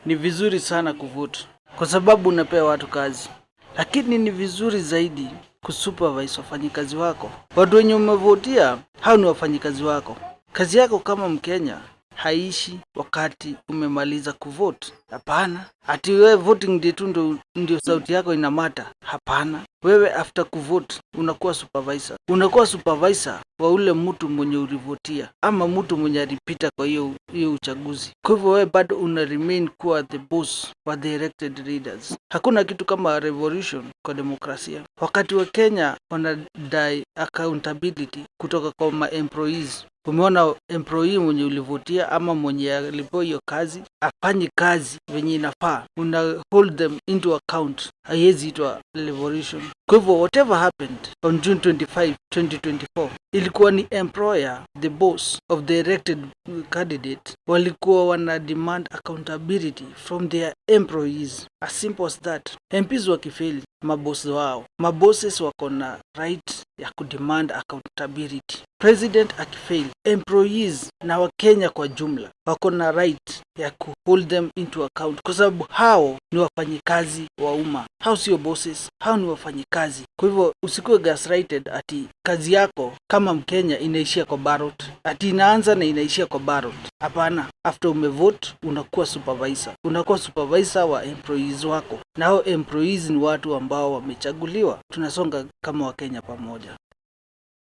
ni vizuri sana kuvote kwa sababu unapea watu kazi, lakini ni vizuri zaidi kusupervise wafanyikazi wako. Watu wenye umevotia hao ni wafanyikazi wako. Kazi yako kama Mkenya haishi wakati umemaliza kuvote. Hapana. Ati wewe voting day tu ndio sauti yako inamata. Hapana. Wewe after kuvote unakuwa supervisor. Unakuwa supervisor wa ule mtu mwenye ulivotia ama mtu mwenye alipita kwa hiyo uchaguzi. Kwa hivyo wewe bado una remain kuwa the boss wa the elected leaders. Hakuna kitu kama revolution kwa demokrasia. Wakati wa Kenya wanadai accountability kutoka kwa employees. Umeona employee mwenye ulivotia ama mwenye alipewa hiyo kazi afanye kazi venye inafaa, una hold them into account, haiwezi itwa revolution. Kwa hivyo whatever happened on June 25, 2024 ilikuwa ni employer, the boss of the elected candidate, walikuwa wana demand accountability from their employees. As simple as that. MPs wakifeli mabosi wao, mabosses wako na right ya kudemand accountability. President akifail, employees na Wakenya kwa jumla wako na right ya ku hold them into account, kwa sababu hao ni wafanyikazi wa umma. Hao sio bosses, hao ni wafanyikazi. Kwa hivyo usikuwe gaslighted ati kazi yako kama Mkenya inaishia kwa ballot, ati inaanza na inaishia kwa ballot. Hapana, after umevote unakuwa supervisor. Unakuwa supervisor wa employees wako, na hao employees ni watu ambao wamechaguliwa. Tunasonga kama Wakenya pamoja.